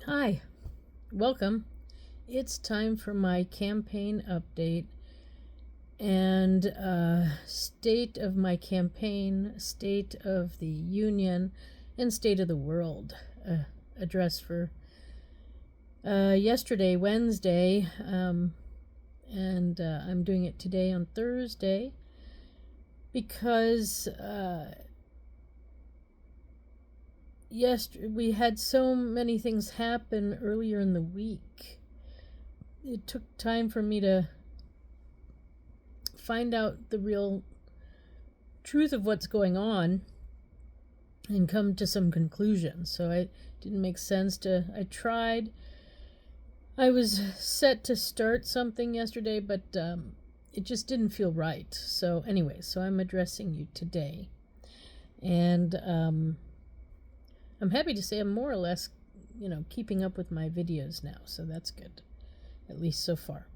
Hi, welcome. It's time for my campaign update and state of my campaign, state of the union, and state of the world address for yesterday, Wednesday, and I'm doing it today on Thursday because we had so many things happen earlier in the week. It took time for me to find out the real truth of what's going on and come to some conclusions. So it didn't make sense I tried. I was set to start something yesterday, but it just didn't feel right. So anyway, I'm addressing you today. And I'm happy to say I'm more or less, keeping up with my videos now, so that's good, at least so far.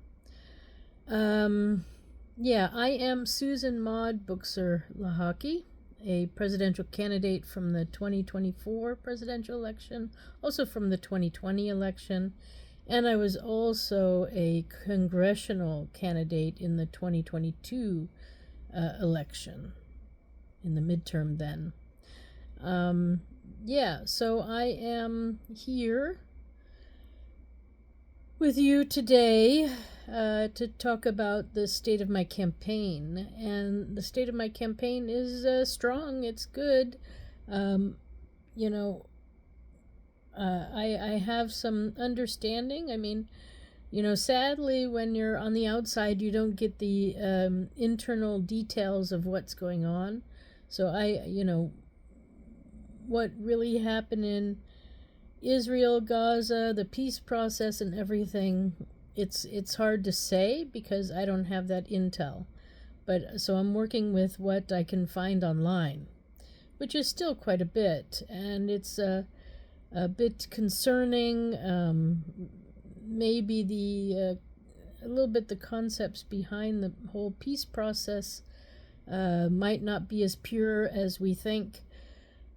I am Susan Maud Buchser-Lochocki, a presidential candidate from the 2024 presidential election, also from the 2020 election, and I was also a congressional candidate in the 2022 election, in the midterm then. So I am here with you today to talk about the state of my campaign. And the state of my campaign is strong. It's good. I have some understanding. I mean, sadly, when you're on the outside, you don't get the internal details of what's going on. So what really happened in Israel, Gaza, the peace process and everything, it's hard to say because I don't have that intel. But so I'm working with what I can find online, which is still quite a bit, and it's a bit concerning. Maybe a little bit the concepts behind the whole peace process might not be as pure as we think.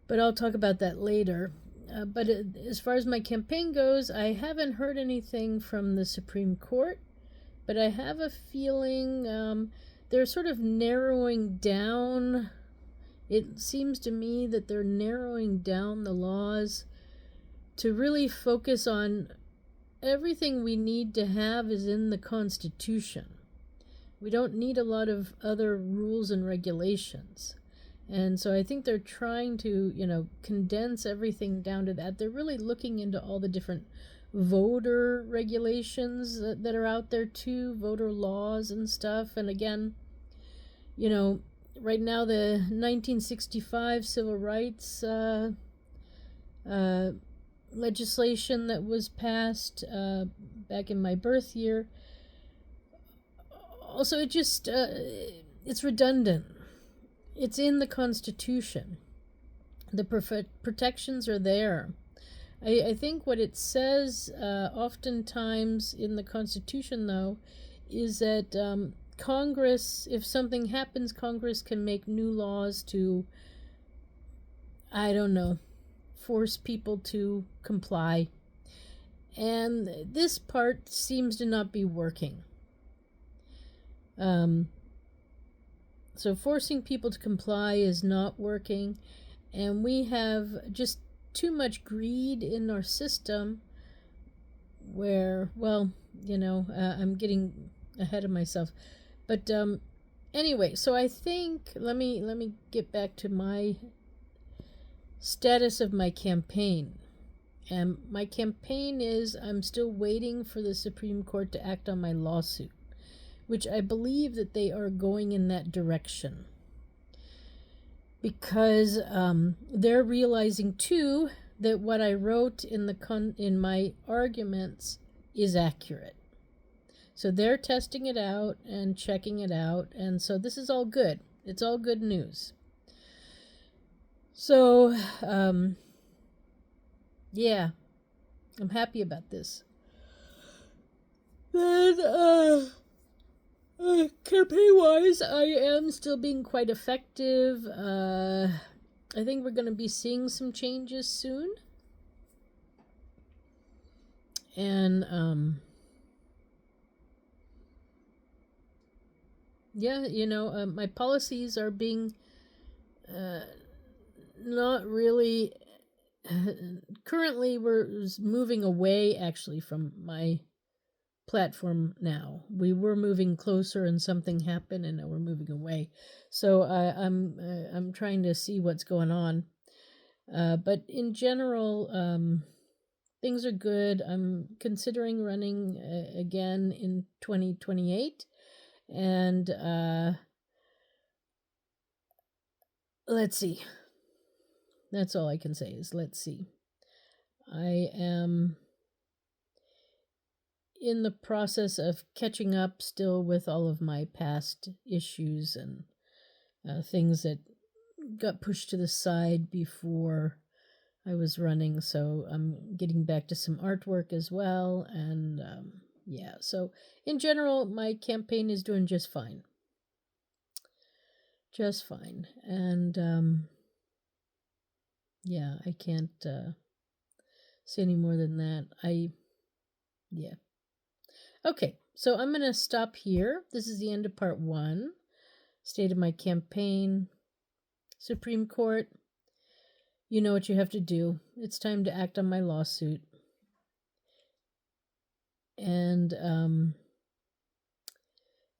But I'll talk about that later. But as far as my campaign goes, I haven't heard anything from the Supreme Court, but I have a feeling they're sort of narrowing down. It seems to me that they're narrowing down the laws to really focus on everything we need to have is in the Constitution. We don't need a lot of other rules and regulations. And so I think they're trying to, condense everything down to that. They're really looking into all the different voter regulations that are out there too, voter laws and stuff. And again, right now the 1965 civil rights legislation that was passed back in my birth year, also it's redundant. It's in the Constitution. The protections are there. I think what it says oftentimes in the Constitution, though, is that Congress, if something happens, Congress can make new laws to, force people to comply. And this part seems to not be working. So forcing people to comply is not working, and we have just too much greed in our system where, I'm getting ahead of myself. But anyway, so I think, let me get back to my status of my campaign. And my campaign is I'm still waiting for the Supreme Court to act on my lawsuit, which I believe that they are going in that direction. Because they're realizing, too, that what I wrote in my arguments is accurate. So they're testing it out and checking it out, and so this is all good. It's all good news. So, I'm happy about this. Then, campaign-wise, I am still being quite effective. I think we're going to be seeing some changes soon. And yeah, my policies are being not really. Currently, we're moving away actually from my platform now. We were moving closer, and something happened, and now we're moving away. So I'm trying to see what's going on. But in general, things are good. I'm considering running again in 2028, and let's see. That's all I can say is let's see. I am in the process of catching up still with all of my past issues and things that got pushed to the side before I was running. So I'm getting back to some artwork as well. And yeah, so in general, my campaign is doing just fine. Just fine. And yeah, I can't say any more than that. Yeah. Okay, so I'm going to stop here. This is the end of part 1. State of my campaign. Supreme Court, you know what you have to do. It's time to act on my lawsuit. And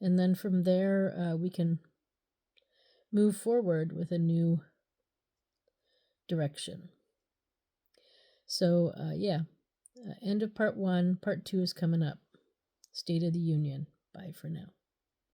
then from there, we can move forward with a new direction. So, yeah, end of part 1. Part 2 is coming up. State of the Union. Bye for now.